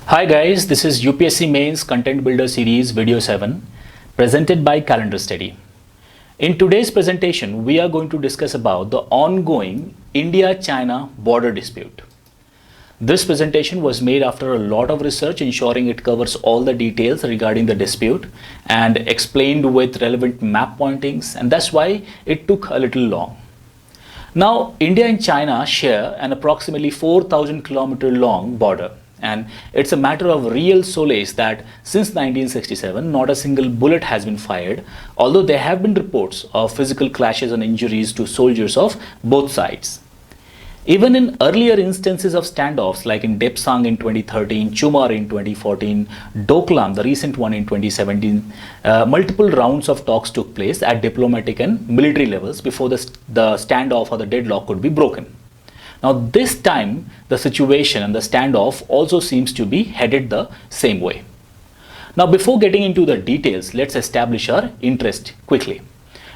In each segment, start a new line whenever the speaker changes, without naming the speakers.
Hi guys, this is UPSC Mains Content Builder Series Video 7 presented by Calendar Study. In today's presentation, we are going to discuss about the ongoing India-China border dispute. This presentation was made after a lot of research ensuring it covers all the details regarding the dispute and explained with relevant map pointings, and that's why it took a little long. Now, India and China share an approximately 4,000 kilometer long border. And it's a matter of real solace that since 1967, not a single bullet has been fired, although there have been reports of physical clashes and injuries to soldiers of both sides. Even in earlier instances of standoffs, like in Depsang in 2013, Chumar in 2014, Doklam, the recent one in 2017, multiple rounds of talks took place at diplomatic and military levels before the standoff or the deadlock could be broken. Now this time the situation and the standoff also seems to be headed the same way. Now before getting into the details, let's establish our interest quickly.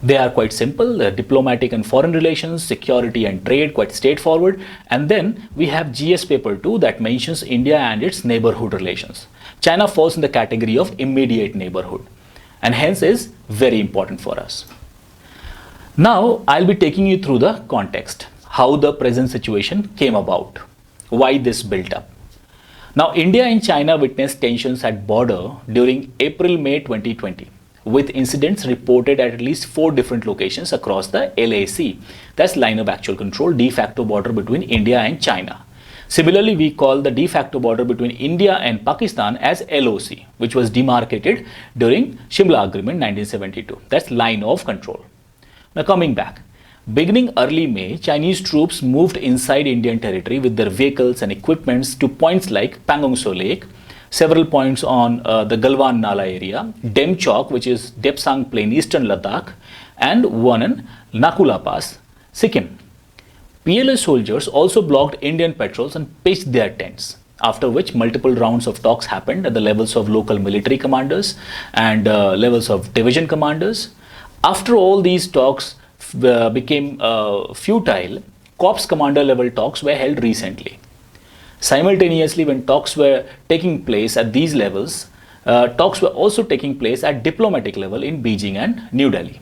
They are quite simple: diplomatic and foreign relations, security and trade, quite straightforward. And then we have GS paper 2 that mentions India and its neighborhood relations. China falls in the category of immediate neighborhood and hence is very important for us. Now I'll be taking you through the context, how the present situation came about, why this built up. Now, India and China witnessed tensions at border during April-May 2020, with incidents reported at least 4 different locations across the LAC, that's line of actual control, de facto border between India and China. Similarly, we call the de facto border between India and Pakistan as LOC, which was demarcated during Shimla Agreement 1972, that's line of control. Now coming back. Beginning early May, Chinese troops moved inside Indian territory with their vehicles and equipments to points like Pangong Tso Lake, several points on the Galwan Nala area, Dem Chowk, which is Depsang Plain, Eastern Ladakh, and one in Nakula Pass, Sikkim. PLA soldiers also blocked Indian patrols and pitched their tents, after which multiple rounds of talks happened at the levels of local military commanders and levels of division commanders. After all these talks became futile, corps commander level talks were held recently. Simultaneously, when talks were taking place at these levels, talks were also taking place at diplomatic level in Beijing and New Delhi.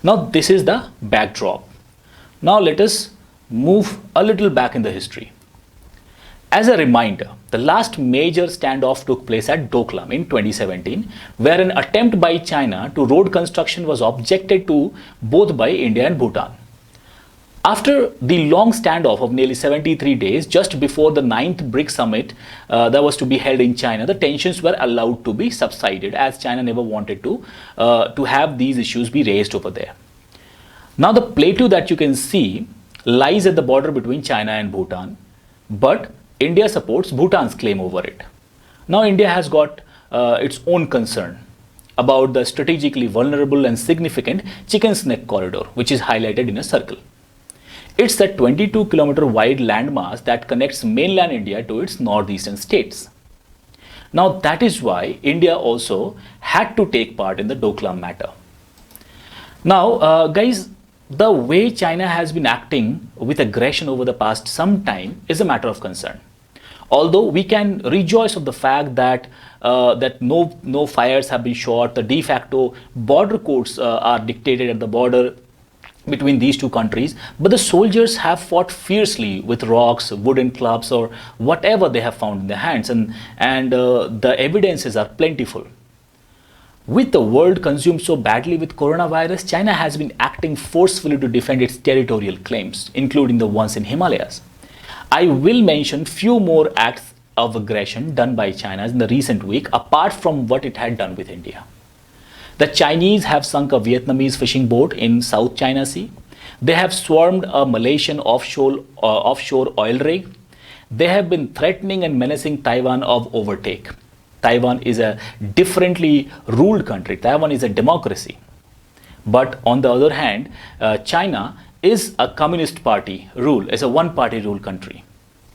Now this is the backdrop. Now let us move a little back in the history. As a reminder, the last major standoff took place at Doklam in 2017, where an attempt by China to road construction was objected to both by India and Bhutan. After the long standoff of nearly 73 days, just before the 9th BRICS summit that was to be held in China, the tensions were allowed to be subsided, as China never wanted to have these issues be raised over there. Now the plateau that you can see lies at the border between China and Bhutan, but India supports Bhutan's claim over it. Now India has got its own concern about the strategically vulnerable and significant Chicken's Neck corridor, which is highlighted in a circle. It's the 22-kilometer wide landmass that connects mainland India to its northeastern states. Now that is why India also had to take part in the Doklam matter. Now guys, the way China has been acting with aggression over the past some time is a matter of concern. Although we can rejoice of the fact that no fires have been shot, the de facto border codes are dictated at the border between these two countries, but the soldiers have fought fiercely with rocks, wooden clubs, or whatever they have found in their hands, and the evidences are plentiful. With the world consumed so badly with coronavirus, China has been acting forcefully to defend its territorial claims, including the ones in Himalayas. I will mention few more acts of aggression done by China in the recent week, apart from what it had done with India. The Chinese have sunk a Vietnamese fishing boat in South China Sea. They have swarmed a Malaysian offshore oil rig. They have been threatening and menacing Taiwan of overtake. Taiwan is a differently ruled country. Taiwan is a democracy. But on the other hand, China is a communist party rule, is a one-party rule country.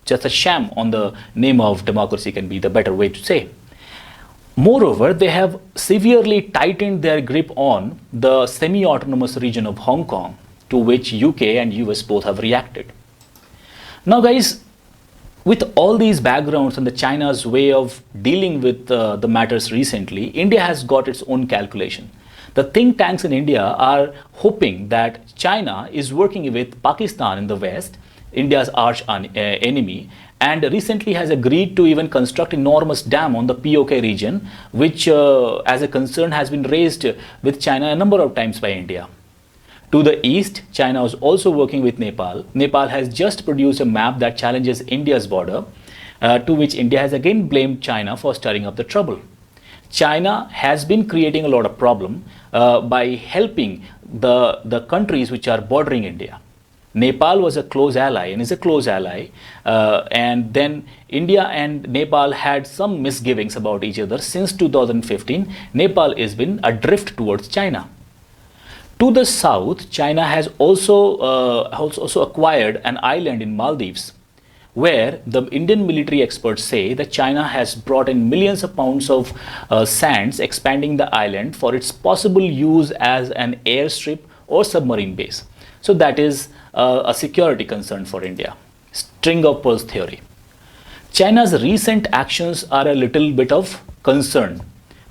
Just a sham on the name of democracy can be the better way to say. Moreover, they have severely tightened their grip on the semi-autonomous region of Hong Kong, to which UK and US both have reacted. Now guys, With all these backgrounds and the China's way of dealing with the matters recently, India has got its own calculation. The think tanks in India are hoping that China is working with Pakistan in the west, India's arch enemy, and recently has agreed to even construct enormous dam on the POK region, which as a concern has been raised with China a number of times by India. To the east, China is also working with Nepal. Nepal has just produced a map that challenges India's border, to which India has again blamed China for stirring up the trouble. China has been creating a lot of problem by helping the countries which are bordering India. Nepal was a close ally and is a close ally, and then India and Nepal had some misgivings about each other. Since 2015, Nepal has been adrift towards China. To the south, China has also acquired an island in Maldives, where the Indian military experts say that China has brought in millions of pounds of sands, expanding the island for its possible use as an airstrip or submarine base. So that is a security concern for India. String of pearls theory. China's recent actions are a little bit of concern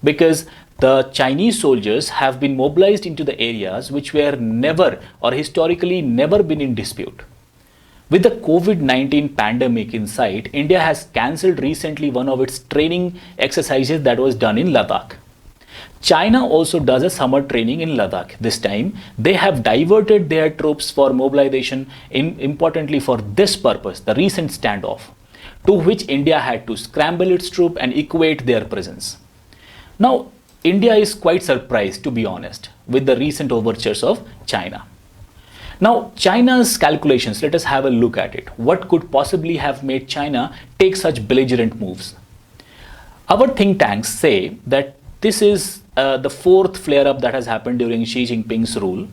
because the Chinese soldiers have been mobilized into the areas which were never or historically never been in dispute. With the COVID-19 pandemic in sight, India has cancelled recently one of its training exercises that was done in Ladakh. China also does a summer training in Ladakh. This time, they have diverted their troops for mobilization importantly for this purpose, the recent standoff, to which India had to scramble its troops and equate their presence. Now, India is quite surprised, to be honest, with the recent overtures of China. Now, China's calculations, let us have a look at it. What could possibly have made China take such belligerent moves? Our think tanks say that this is the fourth flare-up that has happened during Xi Jinping's rule.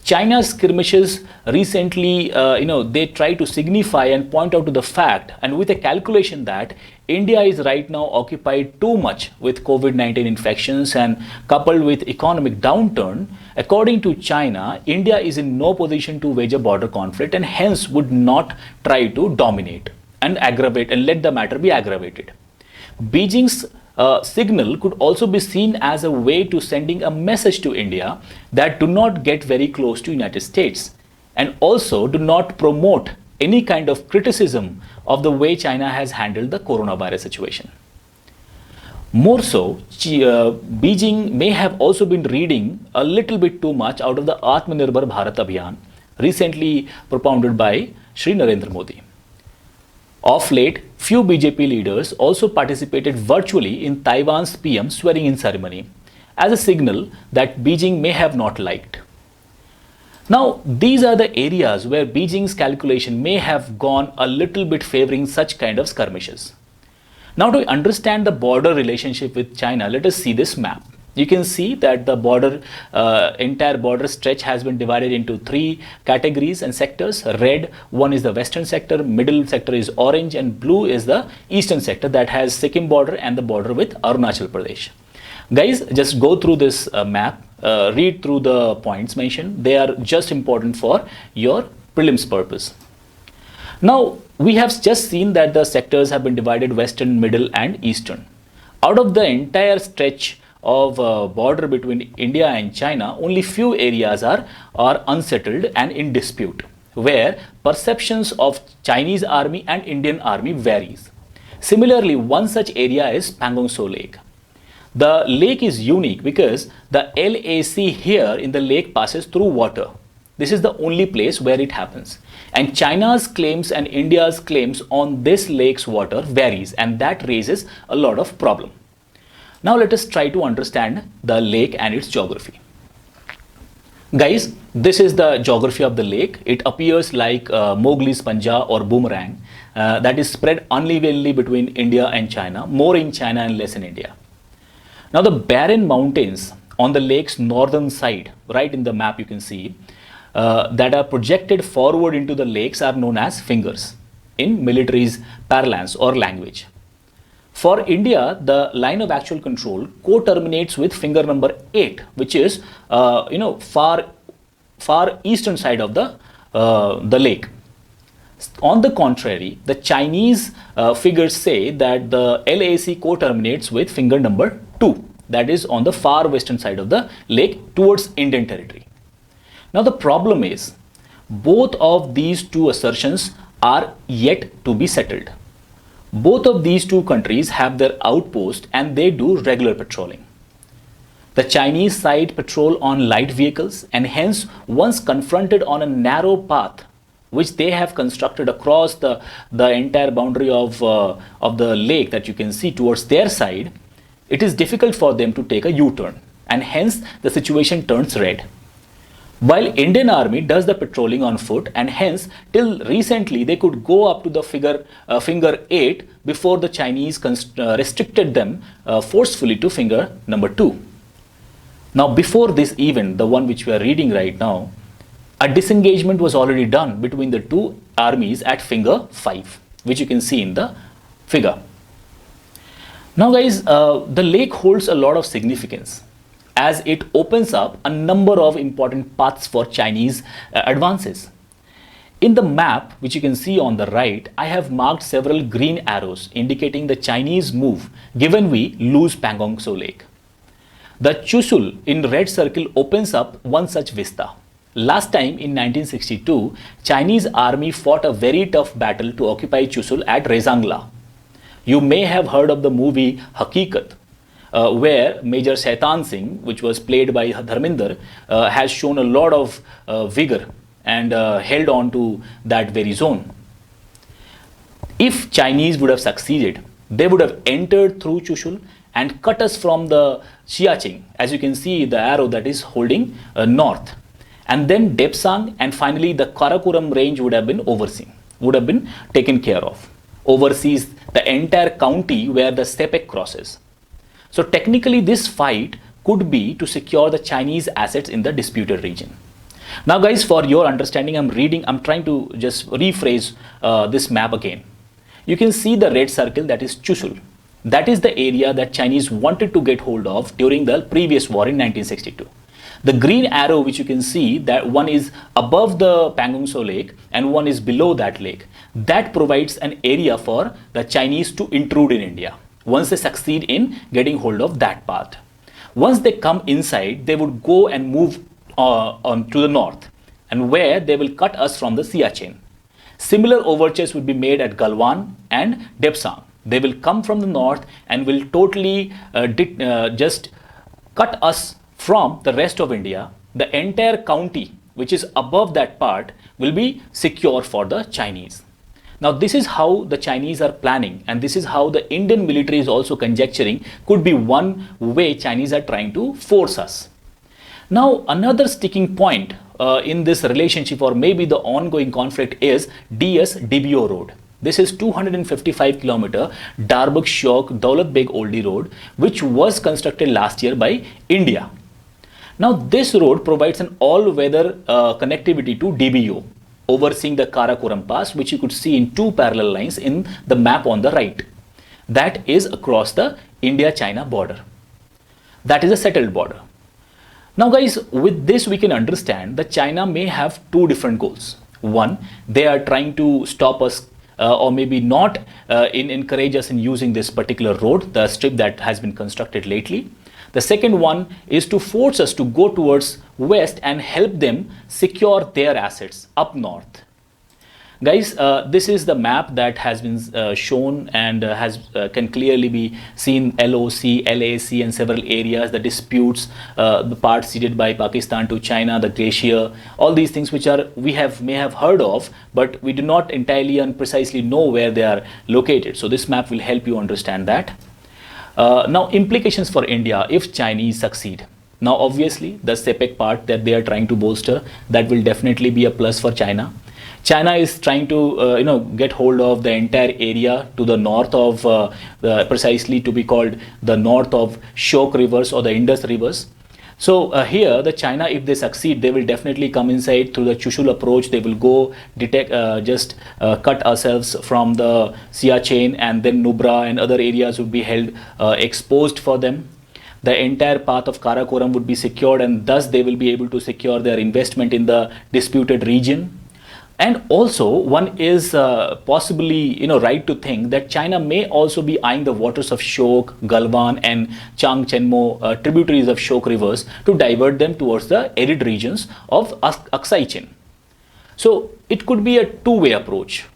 China's skirmishes recently, they try to signify and point out to the fact, and with a calculation that India is right now occupied too much with COVID-19 infections and coupled with economic downturn. According to China, India is in no position to wage a border conflict and hence would not try to dominate and aggravate and let the matter be aggravated. Beijing's signal could also be seen as a way to sending a message to India that do not get very close to United States and also do not promote any kind of criticism of the way China has handled the coronavirus situation. More so, Beijing may have also been reading a little bit too much out of the Atmanirbhar Bharat Abhiyan recently propounded by Shri Narendra Modi. Of late, few BJP leaders also participated virtually in Taiwan's PM swearing-in ceremony as a signal that Beijing may have not liked. Now, these are the areas where Beijing's calculation may have gone a little bit favoring such kind of skirmishes. Now, to understand the border relationship with China, let us see this map. You can see that the border, entire border stretch has been divided into three categories and sectors. Red one is the western sector, middle sector is orange, and blue is the eastern sector that has Sikkim border and the border with Arunachal Pradesh. Guys, just go through this map, read through the points mentioned. They are just important for your prelims purpose. Now, we have just seen that the sectors have been divided western, middle and eastern. Out of the entire stretch of border between India and China, only few areas are unsettled and in dispute, where perceptions of Chinese army and Indian army varies. Similarly, one such area is Pangong Tso Lake. The lake is unique because the LAC here in the lake passes through water. This is the only place where it happens. And China's claims and India's claims on this lake's water varies, and that raises a lot of problem. Now let us try to understand the lake and its geography. Guys, this is the geography of the lake. It appears like Mowgli's Panja or boomerang that is spread unevenly between India and China, more in China and less in India. Now the barren mountains on the lake's northern side, right in the map you can see, that are projected forward into the lakes are known as fingers in military's parlance or language. For India, the line of actual control co-terminates with finger number 8, which is far eastern side of the lake. On the contrary, the Chinese figures say that the LAC co-terminates with finger number 2, that is on the far western side of the lake towards Indian territory. Now the problem is, both of these two assertions are yet to be settled. Both of these two countries have their outposts and they do regular patrolling. The Chinese side patrol on light vehicles, and hence once confronted on a narrow path which they have constructed across the entire boundary of the lake that you can see towards their side, it is difficult for them to take a U-turn, and hence the situation turns red. While Indian Army does the patrolling on foot, and hence till recently they could go up to the finger 8 before the Chinese restricted them forcefully to finger number 2. Now before this event, the one which we are reading right now, a disengagement was already done between the two armies at finger 5, which you can see in the figure. Now guys, the lake holds a lot of significance as it opens up a number of important paths for Chinese advances. In the map, which you can see on the right, I have marked several green arrows indicating the Chinese move given we lose Pangong Tso Lake. The Chushul in red circle opens up one such vista. Last time in 1962, Chinese army fought a very tough battle to occupy Chushul at Rezangla. You may have heard of the movie Hakikat, where Major Shaitan Singh, which was played by Dharminder, has shown a lot of vigor and held on to that very zone. If Chinese would have succeeded, they would have entered through Chushul and cut us from the Siachen, as you can see the arrow that is holding north. And then Depsang and finally the Karakoram range would have been taken care of. Oversees the entire county where the Sepik crosses. So technically this fight could be to secure the Chinese assets in the disputed region. Now guys, for your understanding, I'm trying to just rephrase this map again. You can see the red circle, that is Chushul. That is the area that Chinese wanted to get hold of during the previous war in 1962. The green arrow which you can see, that one is above the Pangong Tso Lake and one is below that lake. That provides an area for the Chinese to intrude in India once they succeed in getting hold of that path. Once they come inside, they would go and move on to the north, and where they will cut us from the Siachen. Similar overtures would be made at Galwan and Depsang. They will come from the north and will totally just cut us from the rest of India. The entire county which is above that part will be secure for the Chinese. Now this is how the Chinese are planning, and this is how the Indian military is also conjecturing could be one way Chinese are trying to force us. Now another sticking point in this relationship, or maybe the ongoing conflict, is DS-DBO road. This is 255 km Darbuk Shok Daulat Beg Oldie road, which was constructed last year by India. Now this road provides an all-weather connectivity to DBO, overseeing the Karakoram Pass, which you could see in two parallel lines in the map on the right. That is across the India-China border. That is a settled border. Now guys, with this we can understand that China may have two different goals. One, they are trying to stop us or maybe not encourage us in using this particular road, the strip that has been constructed lately. The second one is to force us to go towards west and help them secure their assets up north. Guys, this is the map that has been shown and can clearly be seen LOC, LAC and several areas, the disputes, the parts ceded by Pakistan to China, the glacier, all these things which are may have heard of, but we do not entirely and precisely know where they are located. So this map will help you understand that. Now implications for India if Chinese succeed. Now obviously the Sepik part that they are trying to bolster, that will definitely be a plus for China. China is trying to get hold of the entire area to the north of precisely to be called the north of Shok rivers or the Indus rivers. So here the China, if they succeed, they will definitely come inside through the Chushul approach. They will go cut ourselves from the Siachen, and then Nubra and other areas would be held exposed for them. The entire path of Karakoram would be secured, and thus they will be able to secure their investment in the disputed region. And also one is possibly right to think that China may also be eyeing the waters of Shok, Galwan and Changchenmo, tributaries of Shok rivers, to divert them towards the arid regions of Aksai Chin. So it could be a two-way approach.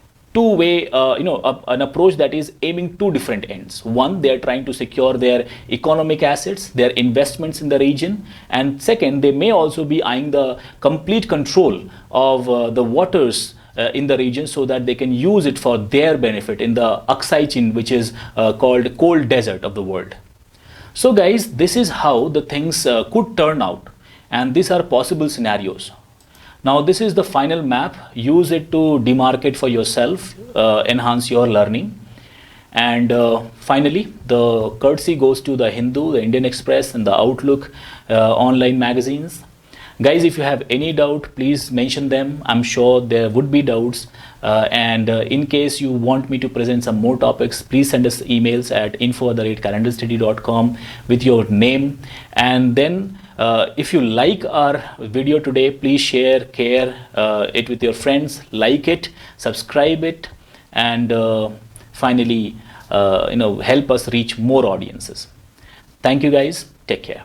An approach that is aiming two different ends. One, they are trying to secure their economic assets, their investments in the region, and second, they may also be eyeing the complete control of the waters in the region, so that they can use it for their benefit in the Aksai Chin, which is called cold desert of the world. So guys, this is how the things could turn out, and these are possible scenarios. Now this is the final map. Use it to demarcate for yourself, enhance your learning. And finally, the courtesy goes to the Hindu, the Indian Express and the Outlook online magazines. Guys, if you have any doubt, please mention them. I'm sure there would be doubts. In case you want me to present some more topics, please send us emails at info@calendarstudy.com with your name. And then if you like our video today, please share it with your friends, like it, subscribe it, and finally help us reach more audiences. Thank you guys. Take care.